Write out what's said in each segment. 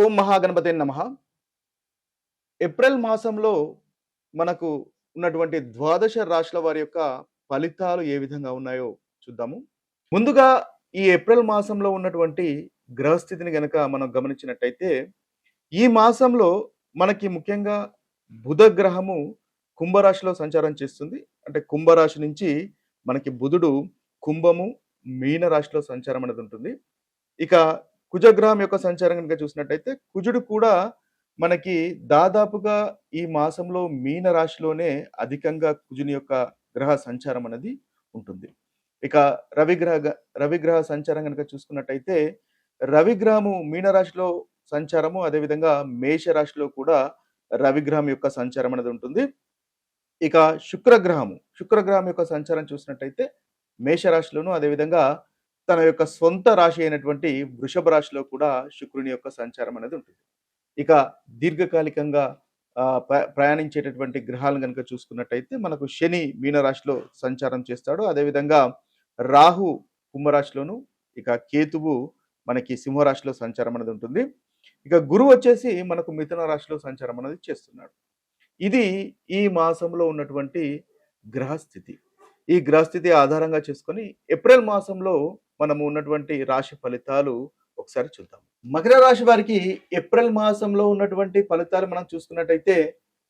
ఓం మహాగణపతే నమః. ఏప్రిల్ మాసంలో మనకు ఉన్నటువంటి ద్వాదశ రాశుల వారి యొక్క ఫలితాలు ఏ విధంగా ఉన్నాయో చూద్దాము. ముందుగా ఈ ఏప్రిల్ మాసంలో ఉన్నటువంటి గ్రహస్థితిని గనక మనం గమనించినట్టయితే, ఈ మాసంలో మనకి ముఖ్యంగా బుధ గ్రహము కుంభరాశిలో సంచారం చేస్తుంది. అంటే కుంభరాశి నుంచి మనకి బుధుడు కుంభము, మీన రాశిలో సంచారం అనేది ఉంటుంది. ఇక కుజగ్రహం యొక్క సంచారం గనుక చూసినట్టయితే, కుజుడు కూడా మనకి దాదాపుగా ఈ మాసంలో మీన రాశిలోనే అధికంగా కుజుని యొక్క గ్రహ సంచారం అనేది ఉంటుంది. ఇక రవిగ్రహ సంచారం గనుక చూసుకున్నట్టయితే, రవిగ్రహము మీన రాశిలో సంచారము, అదేవిధంగా మేష రాశిలో కూడా రవిగ్రహం యొక్క సంచారం అనేది ఉంటుంది. ఇక శుక్రగ్రహం యొక్క సంచారం చూసినట్టయితే మేషరాశిలోను, అదేవిధంగా తన యొక్క సొంత రాశి అయినటువంటి వృషభ రాశిలో కూడా శుక్రుని యొక్క సంచారం అనేది ఉంటుంది. ఇక దీర్ఘకాలికంగా ప్రయాణించేటటువంటి గ్రహాలను గనుక చూసుకున్నట్టయితే మనకు శని మీనరాశిలో సంచారం చేస్తాడు. అదేవిధంగా రాహు కుంభరాశిలోను, ఇక కేతువు మనకి సింహరాశిలో సంచారం అనేది ఉంటుంది. ఇక గురువు వచ్చేసి మనకు మిథున రాశిలో సంచారం అనేది చేస్తున్నాడు. ఇది ఈ మాసంలో ఉన్నటువంటి గ్రహస్థితి. ఈ గ్రహస్థితి ఆధారంగా చేసుకొని ఏప్రిల్ మాసంలో మనము ఉన్నటువంటి రాశి ఫలితాలు ఒకసారి చూద్దాం. మకర రాశి వారికి ఏప్రిల్ మాసంలో ఉన్నటువంటి ఫలితాలు మనం చూసుకున్నట్టయితే,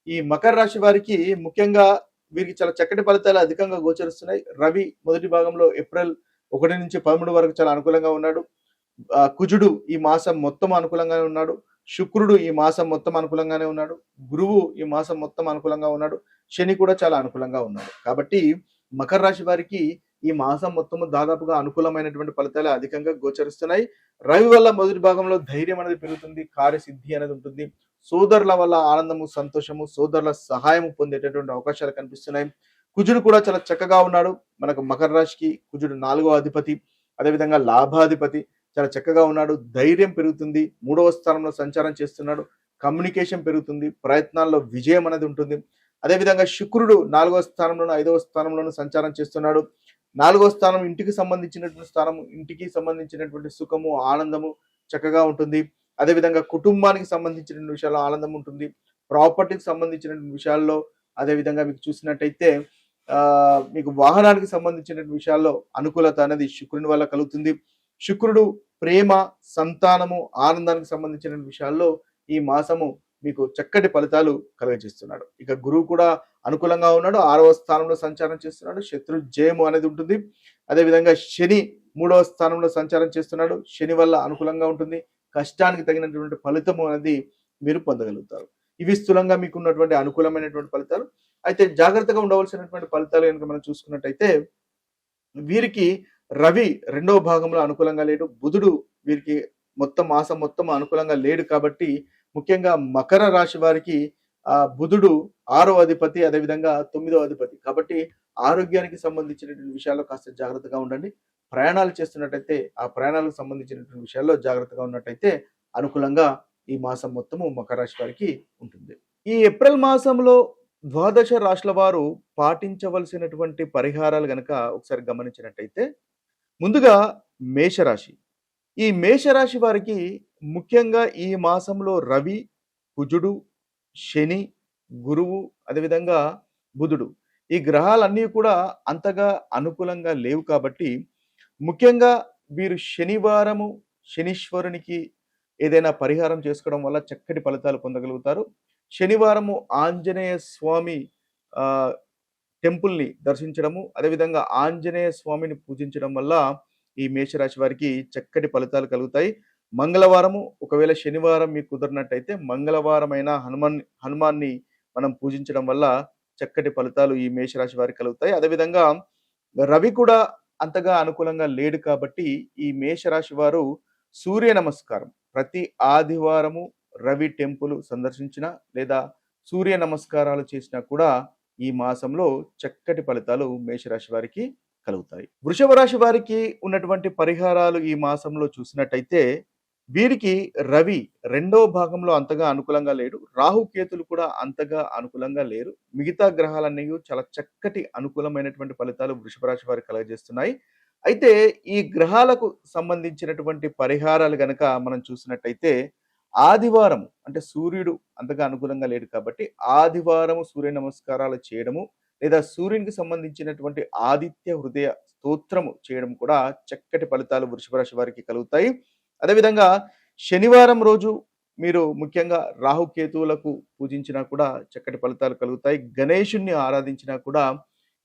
ఈ మకర రాశి వారికి ముఖ్యంగా వీరికి చాలా చక్కటి ఫలితాలు అధికంగా గోచరిస్తున్నాయి. రవి మొదటి భాగంలో ఏప్రిల్ 1 నుంచి 13 వరకు చాలా అనుకూలంగా ఉన్నాడు. కుజుడు ఈ మాసం మొత్తం అనుకూలంగానే ఉన్నాడు. శుక్రుడు ఈ మాసం మొత్తం అనుకూలంగానే ఉన్నాడు. గురువు ఈ మాసం మొత్తం అనుకూలంగా ఉన్నాడు. శని కూడా చాలా అనుకూలంగా ఉన్నాడు. కాబట్టి మకర రాశి వారికి ఈ మాసం మొత్తము దాదాపుగా అనుకూలమైనటువంటి ఫలితాలు అధికంగా గోచరిస్తున్నాయి. రవి వల్ల మొదటి భాగంలో ధైర్యం అనేది పెరుగుతుంది, కార్యసిద్ధి అనేది ఉంటుంది. సోదరుల వల్ల ఆనందము, సంతోషము, సోదరుల సహాయము పొందేటటువంటి అవకాశాలు కనిపిస్తున్నాయి. కుజుడు కూడా చాలా చక్కగా ఉన్నాడు. మనకు మకర రాశికి కుజుడు 4వ అధిపతి, అదేవిధంగా లాభాధిపతి. చాలా చక్కగా ఉన్నాడు. ధైర్యం పెరుగుతుంది. 3వ స్థానంలో సంచారం చేస్తున్నాడు. కమ్యూనికేషన్ పెరుగుతుంది. ప్రయత్నాల్లో విజయం అనేది ఉంటుంది. అదేవిధంగా శుక్రుడు 4వ స్థానంలోను, 5వ స్థానంలోను సంచారం చేస్తున్నాడు. 4వ స్థానం ఇంటికి సంబంధించినటువంటి స్థానం. ఇంటికి సంబంధించినటువంటి సుఖము, ఆనందము చక్కగా ఉంటుంది. అదేవిధంగా కుటుంబానికి సంబంధించిన విషయాల్లో ఆనందం ఉంటుంది. ప్రాపర్టీకి సంబంధించిన విషయాల్లో, అదేవిధంగా మీకు చూసినట్టయితే మీకు వాహనానికి సంబంధించిన విషయాల్లో అనుకూలత అనేది శుక్రుని వల్ల కలుగుతుంది. శుక్రుడు ప్రేమ, సంతానము, ఆనందానికి సంబంధించిన విషయాల్లో ఈ మాసము మీకు చక్కటి ఫలితాలు కలుగజేస్తున్నాడు. ఇక గురువు కూడా అనుకూలంగా ఉన్నాడు. 6వ స్థానంలో సంచారం చేస్తున్నాడు. శత్రు జయము అనేది ఉంటుంది. అదేవిధంగా శని 3వ స్థానంలో సంచారం చేస్తున్నాడు. శని వల్ల అనుకూలంగా ఉంటుంది. కష్టానికి తగినటువంటి ఫలితము అనేది మీరు పొందగలుగుతారు. ఇవి స్థూలంగా మీకు ఉన్నటువంటి అనుకూలమైనటువంటి ఫలితాలు. అయితే జాగ్రత్తగా ఉండవలసినటువంటి ఫలితాలు కనుక మనం చూసుకున్నట్టయితే, వీరికి రవి 2వ భాగంలో అనుకూలంగా లేడు. బుధుడు వీరికి మాసం మొత్తం అనుకూలంగా లేడు. కాబట్టి ముఖ్యంగా మకర రాశి వారికి బుధుడు 6వ అధిపతి, అదేవిధంగా 9వ అధిపతి. కాబట్టి ఆరోగ్యానికి సంబంధించినటువంటి విషయాల్లో కాస్త జాగ్రత్తగా ఉండండి. ప్రయాణాలు చేస్తున్నట్టయితే ఆ ప్రయాణాలకు సంబంధించినటువంటి విషయాల్లో జాగ్రత్తగా ఉన్నట్టయితే అనుకూలంగా ఈ మాసం మొత్తము మకర రాశి వారికి ఉంటుంది. ఈ ఏప్రిల్ మాసంలో ద్వాదశ రాశుల వారు పాటించవలసినటువంటి పరిహారాలు గనక ఒకసారి గమనించినట్టయితే, ముందుగా మేషరాశి. ఈ మేషరాశి వారికి ముఖ్యంగా ఈ మాసంలో రవి, కుజుడు, శని, గురువు, అదేవిధంగా బుధుడు, ఈ గ్రహాలన్నీ కూడా అంతగా అనుకూలంగా లేవు. కాబట్టి ముఖ్యంగా వీరు శనివారము శనీశ్వరునికి ఏదైనా పరిహారం చేసుకోవడం వల్ల చక్కటి ఫలితాలు పొందగలుగుతారు. శనివారము ఆంజనేయ స్వామి టెంపుల్ని దర్శించడము, అదేవిధంగా ఆంజనేయ స్వామిని పూజించడం వల్ల ఈ మేషరాశి వారికి చక్కటి ఫలితాలు కలుగుతాయి. మంగళవారము, ఒకవేళ శనివారం మీకు కుదిరినట్టయితే మంగళవారమైన హనుమాన్ని మనం పూజించడం వల్ల చక్కటి ఫలితాలు ఈ మేషరాశి వారికి కలుగుతాయి. అదేవిధంగా రవి కూడా అంతగా అనుకూలంగా లేడు. కాబట్టి ఈ మేషరాశి వారు సూర్య నమస్కారం ప్రతి ఆదివారము రవి టెంపుల్ సందర్శించిన లేదా సూర్య నమస్కారాలు చేసినా కూడా ఈ మాసంలో చక్కటి ఫలితాలు మేషరాశి వారికి కలుగుతాయి. వృషభ రాశి వారికి ఉన్నటువంటి పరిహారాలు ఈ మాసంలో చూసినట్టయితే, వీరికి రవి 2వ భాగంలో అంతగా అనుకూలంగా లేడు. రాహుకేతులు కూడా అంతగా అనుకూలంగా లేరు. మిగతా గ్రహాలన్నీ చాలా చక్కటి అనుకూలమైనటువంటి ఫలితాలు వృషభ రాశి వారికి కలుగజేస్తున్నాయి. అయితే ఈ గ్రహాలకు సంబంధించినటువంటి పరిహారాలు గనక మనం చూసినట్టయితే, ఆదివారం అంటే సూర్యుడు అంతగా అనుకూలంగా లేడు కాబట్టి ఆదివారం సూర్య నమస్కారాలు చేయడము లేదా సూర్యునికి సంబంధించినటువంటి ఆదిత్య హృదయ స్తోత్రము చేయడం కూడా చక్కటి ఫలితాలు వృషభ రాశి వారికి కలుగుతాయి. అదేవిధంగా శనివారం రోజు మీరు ముఖ్యంగా రాహుకేతువులకు పూజించినా కూడా చక్కటి ఫలితాలు కలుగుతాయి. గణేశుణ్ణి ఆరాధించినా కూడా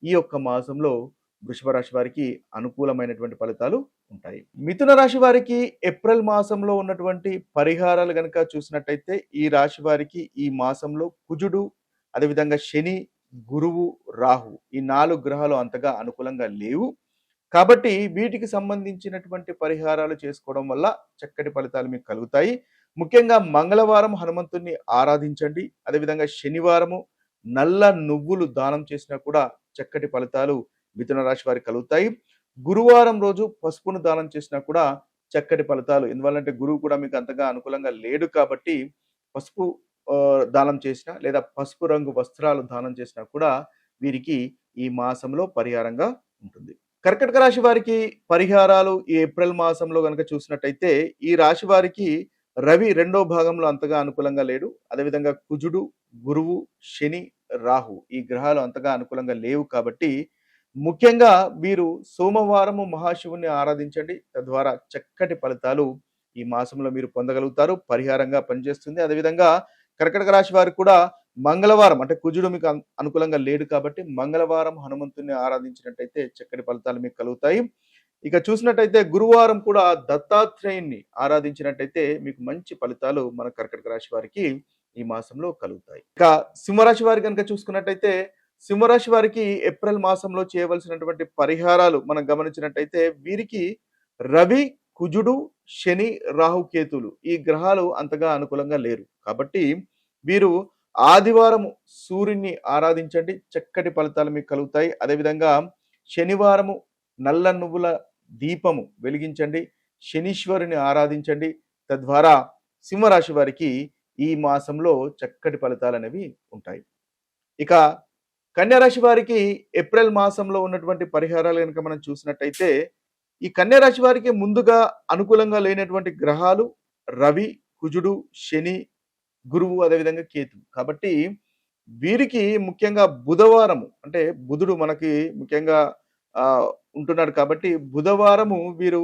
ఈ యొక్క మాసంలో వృషభ రాశి వారికి అనుకూలమైనటువంటి ఫలితాలు ఉంటాయి. మిథున రాశి వారికి ఏప్రిల్ మాసంలో ఉన్నటువంటి పరిహారాలు గనక చూసినట్టయితే ఈ రాశి వారికి ఈ మాసంలో కుజుడు, అదేవిధంగా శని, గురువు, రాహు ఈ 4 గ్రహాలు అంతగా అనుకూలంగా లేవు. కాబట్టి వీటికి సంబంధించినటువంటి పరిహారాలు చేసుకోవడం వల్ల చక్కటి ఫలితాలు మీకు కలుగుతాయి. ముఖ్యంగా మంగళవారం హనుమంతుణ్ణి ఆరాధించండి. అదేవిధంగా శనివారము నల్ల నువ్వులు దానం చేసినా కూడా చక్కటి ఫలితాలు మిథున రాశి వారికి కలుగుతాయి. గురువారం రోజు పసుపును దానం చేసినా కూడా చక్కటి ఫలితాలు. ఎందువల్లంటే గురువు కూడా మీకు అంతగా అనుకూలంగా లేడు కాబట్టి పసుపు దానం చేసినా లేదా పసుపు రంగు వస్త్రాలు దానం చేసినా కూడా వీరికి ఈ మాసంలో పరిహారంగా ఉంటుంది. కర్కటక రాశి వారికి పరిహారాలు ఈ ఏప్రిల్ మాసంలో గనక చూసినట్టయితే ఈ రాశి వారికి రవి రెండో భాగంలో అంతగా అనుకూలంగా లేడు. అదేవిధంగా కుజుడు, గురువు, శని, రాహు ఈ గ్రహాలు అంతగా అనుకూలంగా లేవు కాబట్టి ముఖ్యంగా వీరు సోమవారము మహాశివుని ఆరాధించండి. తద్వారా చక్కటి ఫలితాలు ఈ మాసంలో మీరు పొందగలుగుతారు. పరిహారంగా పనిచేస్తుంది. అదేవిధంగా కర్కటక రాశి వారికి కూడా మంగళవారం అంటే కుజుడు మీకు అనుకూలంగా లేడు కాబట్టి మంగళవారం హనుమంతుని ఆరాధించినట్టయితే చక్కటి ఫలితాలు మీకు కలుగుతాయి. ఇక చూసినట్టయితే గురువారం కూడా దత్తాత్రేయుని ఆరాధించినట్టయితే మీకు మంచి ఫలితాలు మన కర్కటక రాశి వారికి ఈ మాసంలో కలుగుతాయి. ఇక సింహరాశి వారి కనుక చూసుకున్నట్టయితే సింహరాశి వారికి ఏప్రిల్ మాసంలో చేయవలసినటువంటి పరిహారాలు మనం గమనించినట్టయితే వీరికి రవి, కుజుడు, శని, రాహు, కేతులు ఈ గ్రహాలు అంతగా అనుకూలంగా లేరు. కాబట్టి వీరు ఆదివారం సూర్యుని ఆరాధించండి. చక్కటి ఫలితాలు మీకు కలుగుతాయి. అదేవిధంగా శనివారము నల్ల నువ్వుల దీపము వెలిగించండి. శనీశ్వరుని ఆరాధించండి. తద్వారా సింహరాశి వారికి ఈ మాసంలో చక్కటి ఫలితాలు అనేవి ఉంటాయి. ఇక కన్యా రాశి వారికి ఏప్రిల్ మాసంలో ఉన్నటువంటి పరిహారాలు కనుక మనం చూసినట్టయితే ఈ కన్యా రాశి వారికి ముందుగా అనుకూలంగా లేనటువంటి గ్రహాలు రవి, కుజుడు, శని, గురువు, అదేవిధంగా కేతు. కాబట్టి వీరికి ముఖ్యంగా బుధవారము అంటే బుధుడు మనకి ముఖ్యంగా ఉంటున్నాడు కాబట్టి బుధవారము వీరు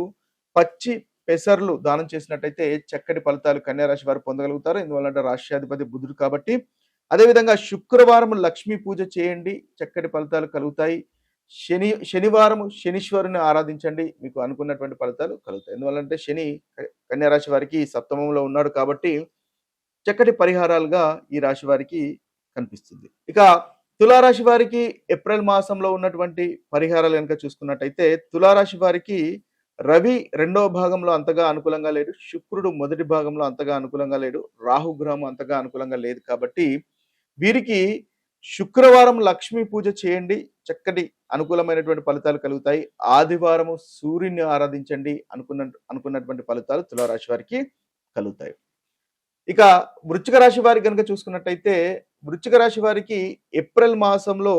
పచ్చి పెసర్లు దానం చేసినట్టయితే చక్కటి ఫలితాలు కన్యా రాశి వారు పొందగలుగుతారు. ఎందువల్లంటే రాష్ట్రాధిపతి బుధుడు కాబట్టి. అదేవిధంగా శుక్రవారం లక్ష్మీ పూజ చేయండి. చక్కటి ఫలితాలు కలుగుతాయి. శనివారం శనీశ్వరుని ఆరాధించండి. మీకు అనుకున్నటువంటి ఫలితాలు కలుగుతాయి. ఎందువల్లంటే శని కన్యా రాశి వారికి సప్తమంలో ఉన్నాడు కాబట్టి చక్కటి పరిహారాలుగా ఈ రాశి వారికి కనిపిస్తుంది. ఇక తులారాశి వారికి ఏప్రిల్ మాసంలో ఉన్నటువంటి పరిహారాలు కనుక చూసుకున్నట్టయితే తులారాశి వారికి రవి రెండవ భాగంలో అంతగా అనుకూలంగా లేడు. శుక్రుడు మొదటి భాగంలో అంతగా అనుకూలంగా లేడు. రాహుగ్రహం అంతగా అనుకూలంగా లేదు కాబట్టి వీరికి శుక్రవారం లక్ష్మీ పూజ చేయండి. చక్కటి అనుకూలమైనటువంటి ఫలితాలు కలుగుతాయి. ఆదివారము సూర్యుని ఆరాధించండి. అనుకున్నటువంటి ఫలితాలు తులారాశి వారికి కలుగుతాయి. ఇక వృశ్చిక రాశి వారికి కనుక చూసుకున్నట్టయితే వృశ్చిక రాశి వారికి ఏప్రిల్ మాసంలో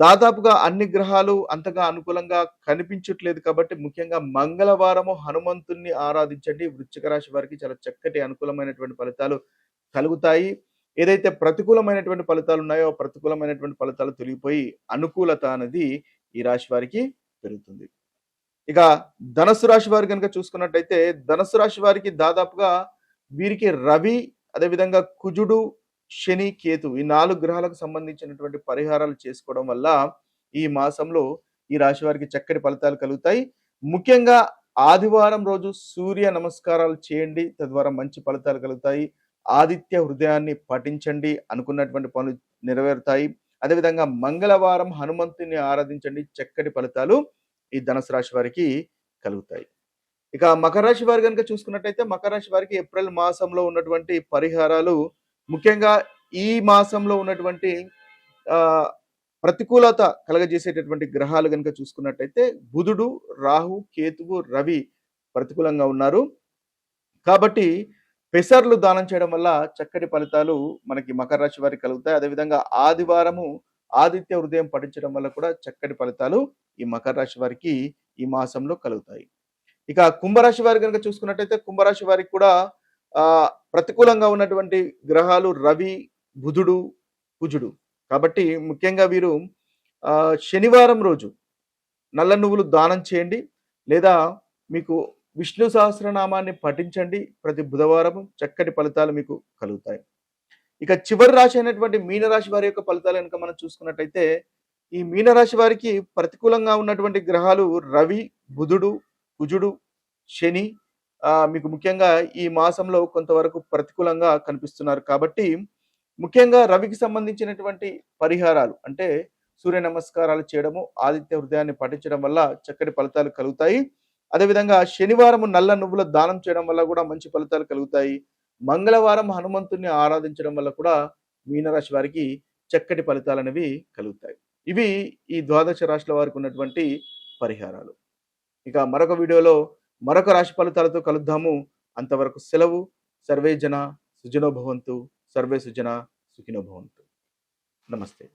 దాదాపుగా అన్ని గ్రహాలు అంతగా అనుకూలంగా కనిపించట్లేదు కాబట్టి ముఖ్యంగా మంగళవారము హనుమంతుణ్ణి ఆరాధించండి. వృశ్చిక రాశి వారికి చాలా చక్కటి అనుకూలమైనటువంటి ఫలితాలు కలుగుతాయి. ఏదైతే ప్రతికూలమైనటువంటి ఫలితాలు ఉన్నాయో ప్రతికూలమైనటువంటి ఫలితాలు తొలగిపోయి అనుకూలత అనేది ఈ రాశి వారికి పెరుగుతుంది. ఇక ధనస్సు రాశి వారి కనుక చూసుకున్నట్టయితే ధనస్సు రాశి వారికి దాదాపుగా వీరికి రవి, అదేవిధంగా కుజుడు, శని, కేతు ఈ 4 గ్రహాలకు సంబంధించినటువంటి పరిహారాలు చేసుకోవడం వల్ల ఈ మాసంలో ఈ రాశి వారికి చక్కటి ఫలితాలు కలుగుతాయి. ముఖ్యంగా ఆదివారం రోజు సూర్య నమస్కారాలు చేయండి. తద్వారా మంచి ఫలితాలు కలుగుతాయి. ఆదిత్య హృదయాన్ని పఠించండి. అనుకున్నటువంటి పనులు నెరవేరుతాయి. అదేవిధంగా మంగళవారం హనుమంతుని ఆరాధించండి. చక్కటి ఫలితాలు ఈ ధనుసు రాశి వారికి కలుగుతాయి. ఇక మకర రాశి వారు కనుక చూసుకున్నట్టయితే మకర రాశి వారికి ఏప్రిల్ మాసంలో ఉన్నటువంటి పరిహారాలు ముఖ్యంగా ఈ మాసంలో ఉన్నటువంటి ప్రతికూలత కలగజేసేటటువంటి గ్రహాలు కనుక చూసుకున్నట్టయితే బుధుడు, రాహు, కేతువు, రవి ప్రతికూలంగా ఉన్నారు. కాబట్టి పెసర్లు దానం చేయడం వల్ల చక్కటి ఫలితాలు మనకి మకర రాశి వారికి కలుగుతాయి. అదేవిధంగా ఆదివారము ఆదిత్య హృదయం పఠించడం వల్ల కూడా చక్కటి ఫలితాలు ఈ మకర రాశి వారికి ఈ మాసంలో కలుగుతాయి. ఇక కుంభరాశి వారి కనుక చూసుకున్నట్టయితే కుంభరాశి వారికి కూడా ప్రతికూలంగా ఉన్నటువంటి గ్రహాలు రవి, బుధుడు, కుజుడు. కాబట్టి ముఖ్యంగా వీరు శనివారం రోజు నల్ల నువ్వులు దానం చేయండి. లేదా మీకు విష్ణు సహస్రనామాన్ని పఠించండి. ప్రతి బుధవారము చక్కటి ఫలితాలు మీకు కలుగుతాయి. ఇక చివరి రాశి అయినటువంటి మీనరాశి వారి యొక్క ఫలితాలు గనుక మనం చూసుకున్నట్టయితే, ఈ మీనరాశి వారికి ప్రతికూలంగా ఉన్నటువంటి గ్రహాలు రవి, బుధుడు, కుజుడు, శని మీకు ముఖ్యంగా ఈ మాసంలో కొంతవరకు ప్రతికూలంగా కనిపిస్తున్నారు. కాబట్టి ముఖ్యంగా రవికి సంబంధించినటువంటి పరిహారాలు అంటే సూర్య నమస్కారాలు చేయడము, ఆదిత్య హృదయాన్ని పఠించడం వల్ల చక్కటి ఫలితాలు కలుగుతాయి. అదేవిధంగా శనివారం నల్ల నువ్వుల దానం చేయడం వల్ల కూడా మంచి ఫలితాలు కలుగుతాయి. మంగళవారం హనుమంతుడిని ఆరాధించడం వల్ల కూడా మీనరాశి వారికి చక్కటి ఫలితాలనేవి కలుగుతాయి. ఇవి ఈ ద్వాదశ రాశుల వారికి ఉన్నటువంటి పరిహారాలు. ఇక మరొక వీడియోలో మరొక రాశి ఫలితాలతో కలుద్దాము. అంతవరకు సెలవు. సర్వే జన సుఖినో భవంతు. సర్వే సుజన సుఖినో భవంతు. నమస్తే.